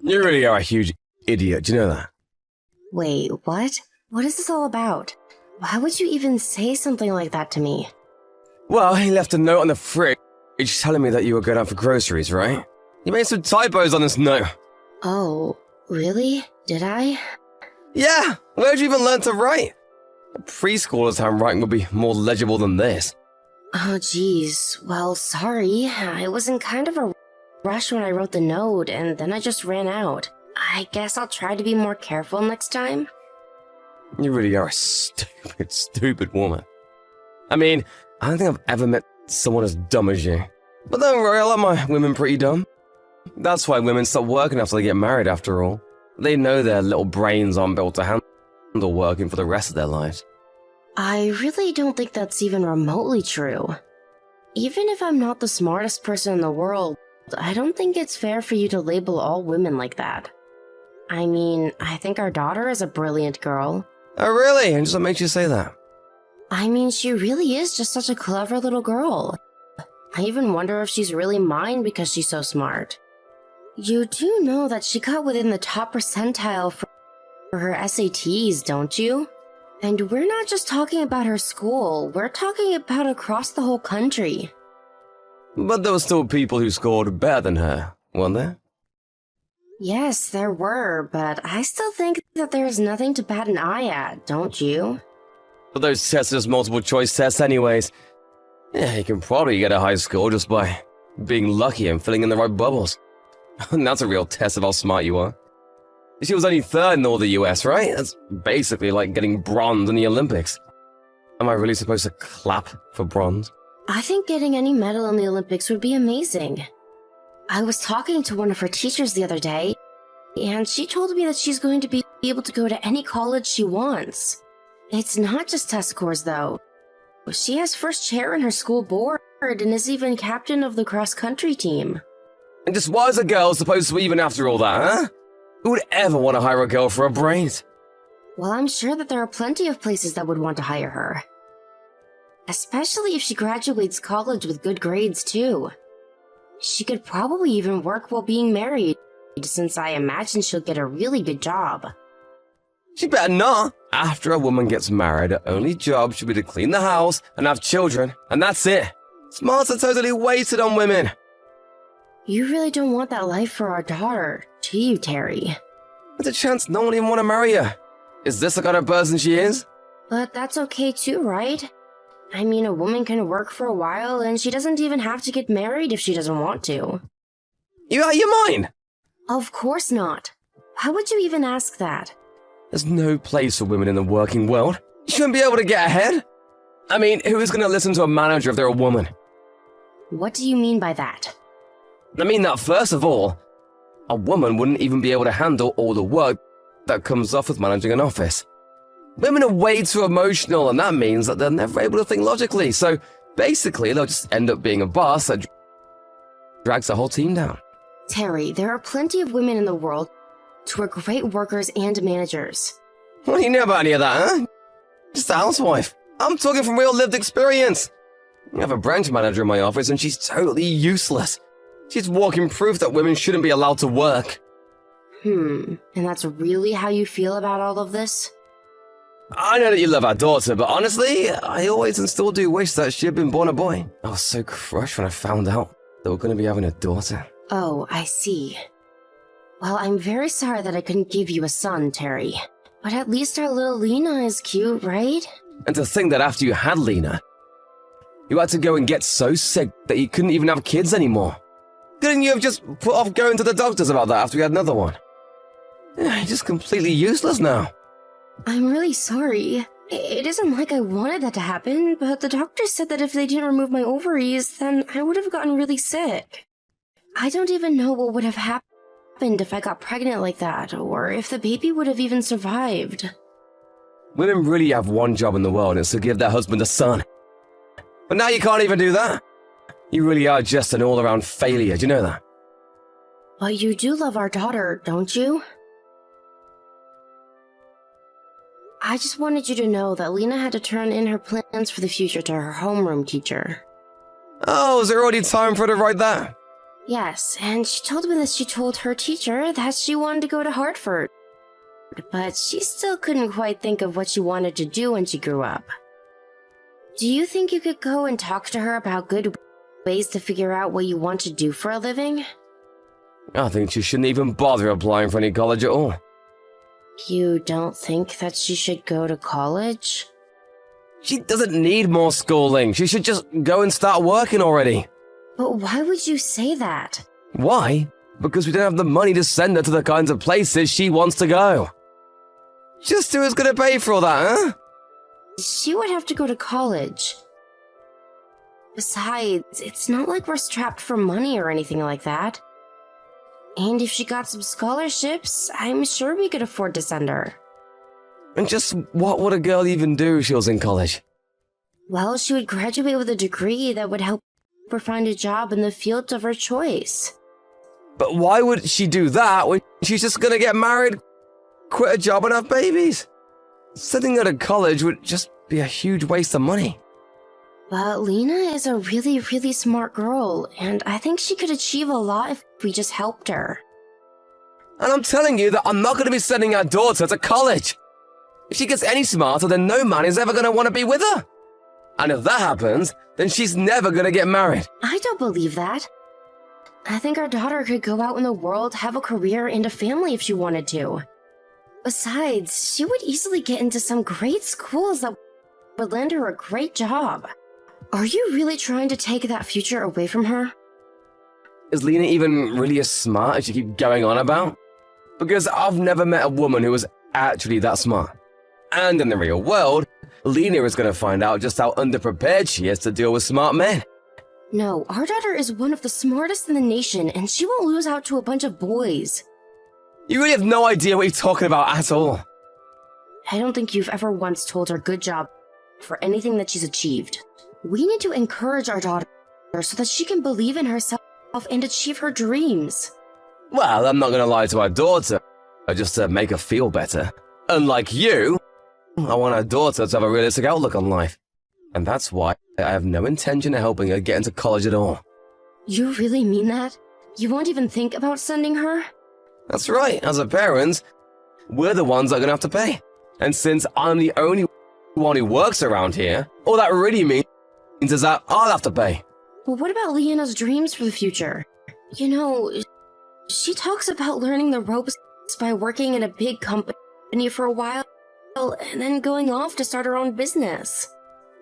You really are a huge idiot, do you know that? Wait, what? What is this all about? Why would you even say something like that to me? Well, he left a note on the fridge telling me that you were going out for groceries, right? You made some typos on this note. Oh, really? Did I? Yeah, where'd you even learn to write? A preschooler's handwriting would be more legible than this. Oh, geez. Well, sorry. I was in kind of a rush when I wrote the note, and then I just ran out. I guess I'll try to be more careful next time. You really are a stupid woman. I mean, I don't think I've ever met someone as dumb as you. But don't worry, I like my women pretty dumb. That's why women stop working after they get married, after all. They know their little brains aren't built to handle working for the rest of their lives. I really don't think that's even remotely true. Even if I'm not the smartest person in the world, I don't think it's fair for you to label all women like that. I mean, I think our daughter is a brilliant girl. Oh, really? And just what makes you say that? I mean, she really is just such a clever little girl. I even wonder if she's really mine because she's so smart. You do know that she got within the top percentile for her SATs, don't you? And we're not just talking about her school, we're talking about across the whole country. But there were still people who scored better than her, weren't there? Yes, there were, but I still think that there's nothing to bat an eye at, don't you? But those tests are just multiple choice tests anyways. Yeah, you can probably get a high score just by being lucky and filling in the right bubbles. And that's a real test of how smart you are. She was only third in all the US, right? That's basically like getting bronze in the Olympics. Am I really supposed to clap for bronze? I think getting any medal in the Olympics would be amazing. I was talking to one of her teachers the other day, and she told me that she's going to be able to go to any college she wants. It's not just test scores, though. She has first chair in her school board and is even captain of the cross-country team. And just why is a girl supposed to even after all that, huh? Who would ever want to hire a girl for her brains? Well, I'm sure that there are plenty of places that would want to hire her. Especially if she graduates college with good grades, too. She could probably even work while being married, since I imagine she'll get a really good job. She better not. After a woman gets married, her only job should be to clean the house and have children, and that's it. Smarts are totally wasted on women. You really don't want that life for our daughter, do you, Terry? There's a chance no one even want to marry her. Is this the kind of person she is? But that's okay too, right? I mean, a woman can work for a while, and she doesn't even have to get married if she doesn't want to. You out of your mind? Of course not. How would you even ask that? There's no place for women in the working world. You shouldn't be able to get ahead. I mean, who is going to listen to a manager if they're a woman? What do you mean by that? I mean that, first of all, a woman wouldn't even be able to handle all the work that comes off with managing an office. Women are way too emotional, and that means that they're never able to think logically, so basically they'll just end up being a boss that drags the whole team down. Terry, there are plenty of women in the world who are great workers and managers. What do you know about any of that, huh? Just a housewife. I'm talking from real lived experience. I have a branch manager in my office, and she's totally useless. She's walking proof that women shouldn't be allowed to work. And that's really how you feel about all of this? I know that you love our daughter, but honestly, I always and still do wish that she had been born a boy. I was so crushed when I found out that we're going to be having a daughter. Oh, I see. Well, I'm very sorry that I couldn't give you a son, Terry. But at least our little Lena is cute, right? And to think that after you had Lena, you had to go and get so sick that you couldn't even have kids anymore. Couldn't you have just put off going to the doctors about that after we had another one? Yeah, you're just completely useless now. I'm really sorry. It isn't like I wanted that to happen, but the doctor said that if they didn't remove my ovaries, then I would have gotten really sick. I don't even know what would have happened if I got pregnant like that, or if the baby would have even survived. Women really have one job in the world, and it's to give their husband a son. But now you can't even do that. You really are just an all-around failure, do you know that? But you do love our daughter, don't you? I just wanted you to know that Lena had to turn in her plans for the future to her homeroom teacher. Oh, is there already time for her to write that? Yes, and she told me that she told her teacher that she wanted to go to Hartford. But she still couldn't quite think of what she wanted to do when she grew up. Do you think you could go and talk to her about good ways to figure out what you want to do for a living? I think she shouldn't even bother applying for any college at all. You don't think that she should go to college? She doesn't need more schooling. She should just go and start working already. But why would you say that? Why? Because we don't have the money to send her to the kinds of places she wants to go. Just who's gonna pay for all that, huh? She would have to go to college. Besides, it's not like we're strapped for money or anything like that. And if she got some scholarships, I'm sure we could afford to send her. And just what would a girl even do if she was in college? Well, she would graduate with a degree that would help her find a job in the field of her choice. But why would she do that when she's just gonna get married, quit a job and have babies? Sending her to college would just be a huge waste of money. But Lena is a really, really smart girl, and I think she could achieve a lot if we just helped her. And I'm telling you that I'm not gonna be sending our daughter to college. If she gets any smarter, then no man is ever gonna want to be with her. And if that happens, then she's never gonna get married. I don't believe that. I think our daughter could go out in the world, have a career and a family if she wanted to. Besides, she would easily get into some great schools that would land her a great job. Are you really trying to take that future away from her? Is Lena even really as smart as you keep going on about? Because I've never met a woman who was actually that smart. And in the real world, Lena is going to find out just how underprepared she is to deal with smart men. No, our daughter is one of the smartest in the nation, and she won't lose out to a bunch of boys. You really have no idea what you're talking about at all. I don't think you've ever once told her good job for anything that she's achieved. We need to encourage our daughter so that she can believe in herself and achieve her dreams. Well, I'm not going to lie to our daughter, just to make her feel better. Unlike you, I want our daughter to have a realistic outlook on life. And that's why I have no intention of helping her get into college at all. You really mean that? You won't even think about sending her? That's right, as a parent, we're the ones that are going to have to pay. And since I'm the only one who works around here, all that really means is that I'll have to pay. But what about Leona's dreams for the future? You know, she talks about learning the ropes by working in a big company for a while, and then going off to start her own business.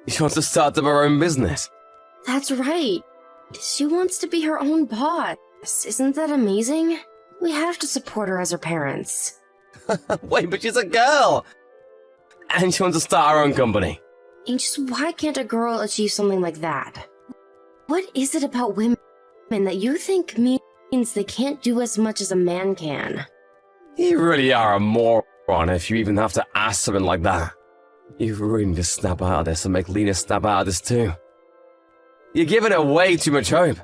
She wants to start up her own business. That's right. She wants to be her own boss. Isn't that amazing? We have to support her as her parents. Wait, but she's a girl! And she wants to start her own company. And just why can't a girl achieve something like that? What is it about women that you think means they can't do as much as a man can? You really are a moron if you even have to ask something like that. You really need to snap out of this and make Lena snap out of this too. You're giving her way too much hope.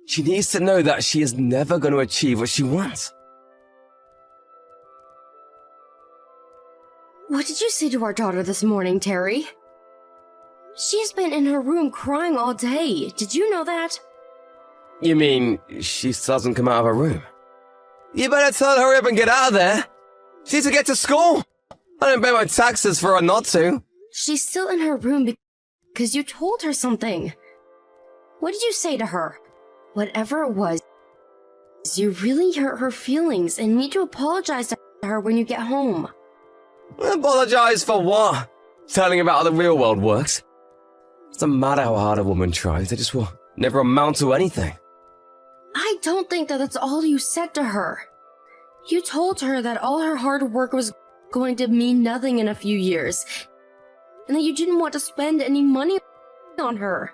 She needs to know that she is never going to achieve what she wants. What did you say to our daughter this morning, Terry? She's been in her room crying all day. Did you know that? You mean she still hasn't come out of her room? You better tell her hurry up and get out of there. She needs to get to school. I don't pay my taxes for her not to. She's still in her room because you told her something. What did you say to her? Whatever it was, you really hurt her feelings and need to apologize to her when you get home. Apologize for what? Telling about how the real world works? It doesn't matter how hard a woman tries, they just will never amount to anything. I don't think that's all you said to her. You told her that all her hard work was going to mean nothing in a few years, and that you didn't want to spend any money on her.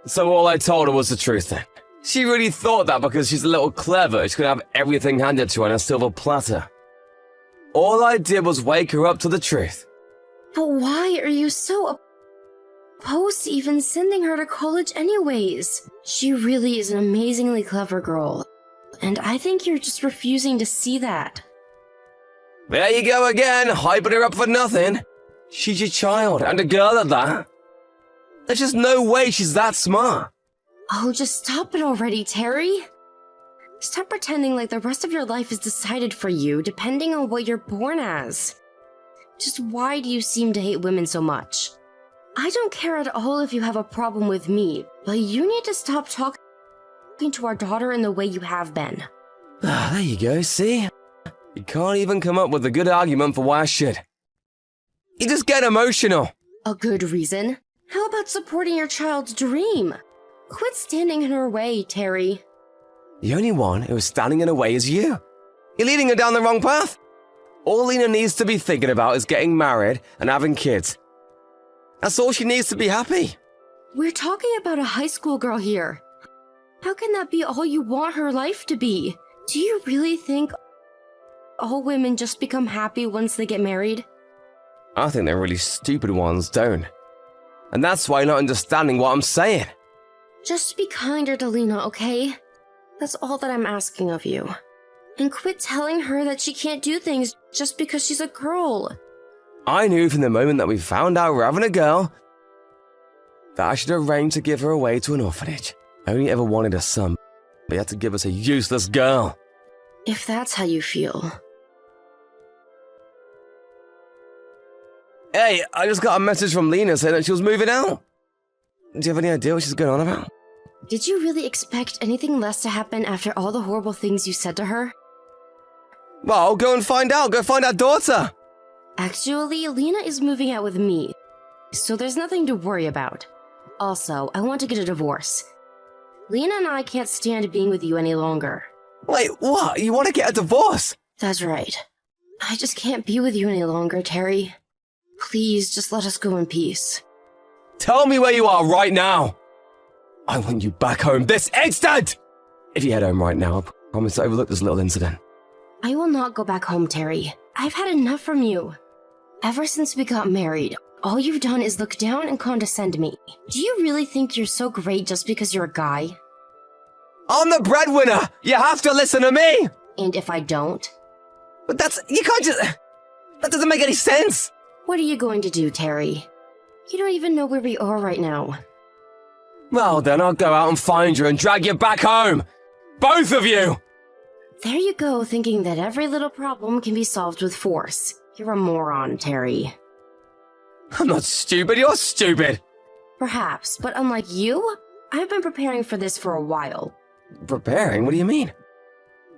So all I told her was the truth then. She really thought that because she's a little clever, she could have everything handed to her on a silver platter. All I did was wake her up to the truth. But why are you so opposed to even sending her to college anyways? She really is an amazingly clever girl, and I think you're just refusing to see that. There you go again, hyping her up for nothing. She's your child, and a girl at that. There's just no way she's that smart. Oh, just stop it already, Terry. Stop pretending like the rest of your life is decided for you depending on what you're born as. Just why do you seem to hate women so much? I don't care at all if you have a problem with me, but you need to stop talking to our daughter in the way you have been. Ah, there you go, see? You can't even come up with a good argument for why I should. You just get emotional. A good reason? How about supporting your child's dream? Quit standing in her way, Terry. The only one who is standing in her way is you. You're leading her down the wrong path. All Lena needs to be thinking about is getting married and having kids. That's all she needs to be happy. We're talking about a high school girl here. How can that be all you want her life to be? Do you really think all women just become happy once they get married? I think they're really stupid ones don't. And that's why you're not understanding what I'm saying. Just be kinder to Lena, okay? That's all that I'm asking of you. And quit telling her that she can't do things just because she's a girl. I knew from the moment that we found out we're having a girl that I should arrange to give her away to an orphanage. I only ever wanted a son, but you had to give us a useless girl. If that's how you feel. Hey, I just got a message from Lena saying that she was moving out. Do you have any idea what she's going on about? Did you really expect anything less to happen after all the horrible things you said to her? Well, go and find out. Go find our daughter. Actually, Lena is moving out with me, so there's nothing to worry about. Also, I want to get a divorce. Lena and I can't stand being with you any longer. Wait, what? You want to get a divorce? That's right. I just can't be with you any longer, Terry. Please, just let us go in peace. Tell me where you are right now. I want you back home this instant! If you head home right now, I promise to overlook this little incident. I will not go back home, Terry. I've had enough from you. Ever since we got married, all you've done is look down and condescend me. Do you really think you're so great just because you're a guy? I'm the breadwinner! You have to listen to me! And if I don't? But you can't just... That doesn't make any sense! What are you going to do, Terry? You don't even know where we are right now. Well, then I'll go out and find you and drag you back home! Both of you! There you go, thinking that every little problem can be solved with force. You're a moron, Terry. I'm not stupid, you're stupid! Perhaps, but unlike you, I've been preparing for this for a while. Preparing? What do you mean?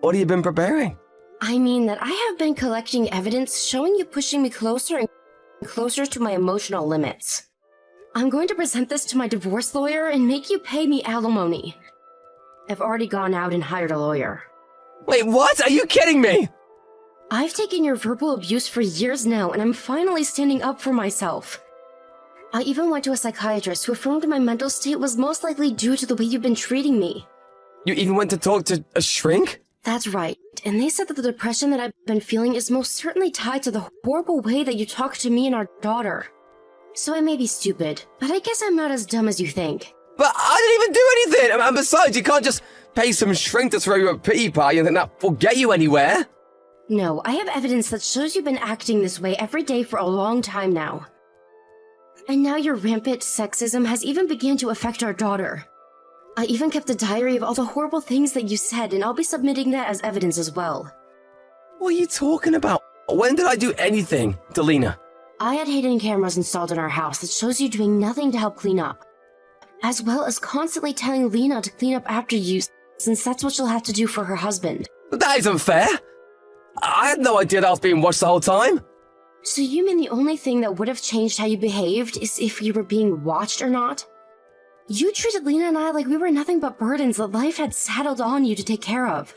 What have you been preparing? I mean that I have been collecting evidence showing you pushing me closer and closer to my emotional limits. I'm going to present this to my divorce lawyer and make you pay me alimony. I've already gone out and hired a lawyer. Wait, what? Are you kidding me? I've taken your verbal abuse for years now, and I'm finally standing up for myself. I even went to a psychiatrist who affirmed my mental state was most likely due to the way you've been treating me. You even went to talk to a shrink? That's right, and they said that the depression that I've been feeling is most certainly tied to the horrible way that you talk to me and our daughter. So I may be stupid, but I guess I'm not as dumb as you think. But I didn't even do anything! And besides, you can't just pay some shrink to throw you a pity party and then that will get you anywhere. No, I have evidence that shows you've been acting this way every day for a long time now. And now your rampant sexism has even begun to affect our daughter. I even kept a diary of all the horrible things that you said, and I'll be submitting that as evidence as well. What are you talking about? When did I do anything to Lena? I had hidden cameras installed in our house that shows you doing nothing to help clean up, as well as constantly telling Lena to clean up after you, since that's what she'll have to do for her husband. But that isn't fair! I had no idea that I was being watched the whole time! So you mean the only thing that would have changed how you behaved is if you were being watched or not? You treated Lena and I like we were nothing but burdens that life had saddled on you to take care of.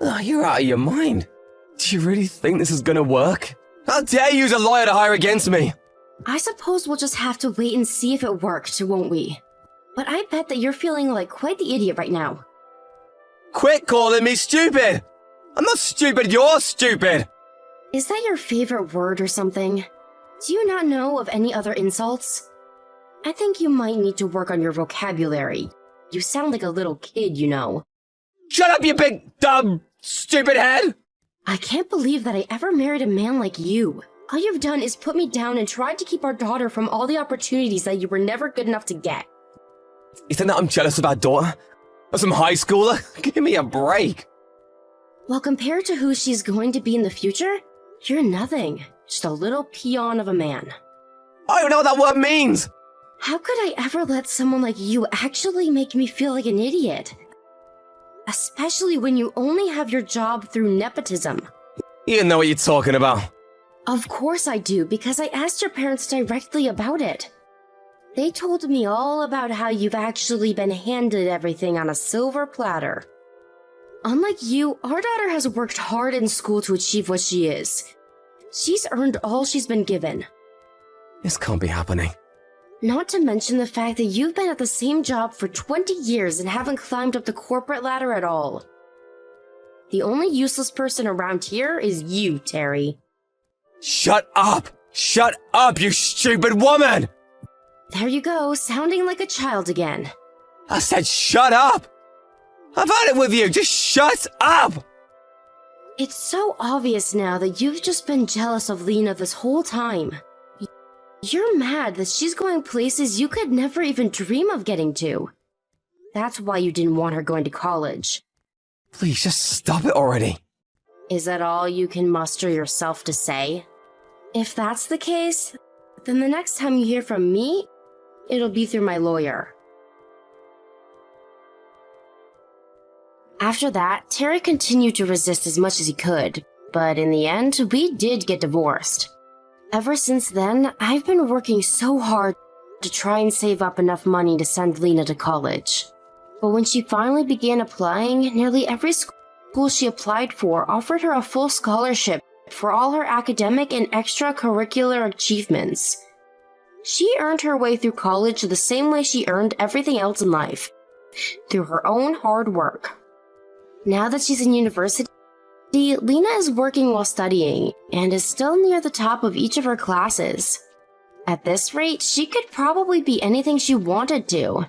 Oh, you're out of your mind. Do you really think this is gonna work? How dare you use a lawyer to hire against me? I suppose we'll just have to wait and see if it worked, won't we? But I bet that you're feeling like quite the idiot right now. Quit calling me stupid! I'm not stupid, you're stupid! Is that your favorite word or something? Do you not know of any other insults? I think you might need to work on your vocabulary. You sound like a little kid, you know. Shut up, you big, dumb, stupid head! I can't believe that I ever married a man like you. All you've done is put me down and tried to keep our daughter from all the opportunities that you were never good enough to get. You think that I'm jealous of our daughter? Some high schooler? Give me a break. Well, compared to who she's going to be in the future, you're nothing. Just a little peon of a man. I don't know what that word means. How could I ever let someone like you actually make me feel like an idiot? Especially when you only have your job through nepotism. You know what you're talking about. Of course I do, because I asked your parents directly about it. They told me all about how you've actually been handed everything on a silver platter. Unlike you, our daughter has worked hard in school to achieve what she is. She's earned all she's been given. This can't be happening. Not to mention the fact that you've been at the same job for 20 years and haven't climbed up the corporate ladder at all. The only useless person around here is you, Terry. Shut up! Shut up, you stupid woman! There you go, sounding like a child again. I said shut up! I've had it with you, just shut up! It's so obvious now that you've just been jealous of Lena this whole time. You're mad that she's going places you could never even dream of getting to. That's why you didn't want her going to college. Please, just stop it already. Is that all you can muster yourself to say? If that's the case, then the next time you hear from me, it'll be through my lawyer. After that, Terry continued to resist as much as he could, but in the end, we did get divorced. Ever since then, I've been working so hard to try and save up enough money to send Lena to college. But when she finally began applying, nearly every school she applied for offered her a full scholarship for all her academic and extracurricular achievements. She earned her way through college the same way she earned everything else in life, through her own hard work. Now that she's in university, Lena is working while studying and is still near the top of each of her classes. At this rate, she could probably be anything she wanted to.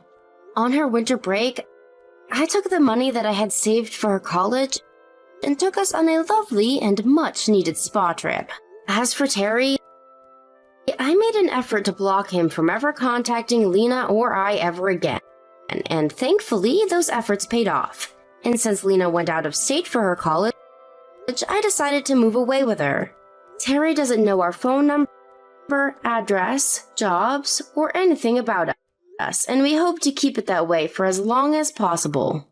On her winter break, I took the money that I had saved for her college and took us on a lovely and much-needed spa trip. As for Terry, I made an effort to block him from ever contacting Lena or I ever again, and thankfully those efforts paid off. And since Lena went out of state for her college, I decided to move away with her. Terry doesn't know our phone number, address, jobs, or anything about us, and we hope to keep it that way for as long as possible.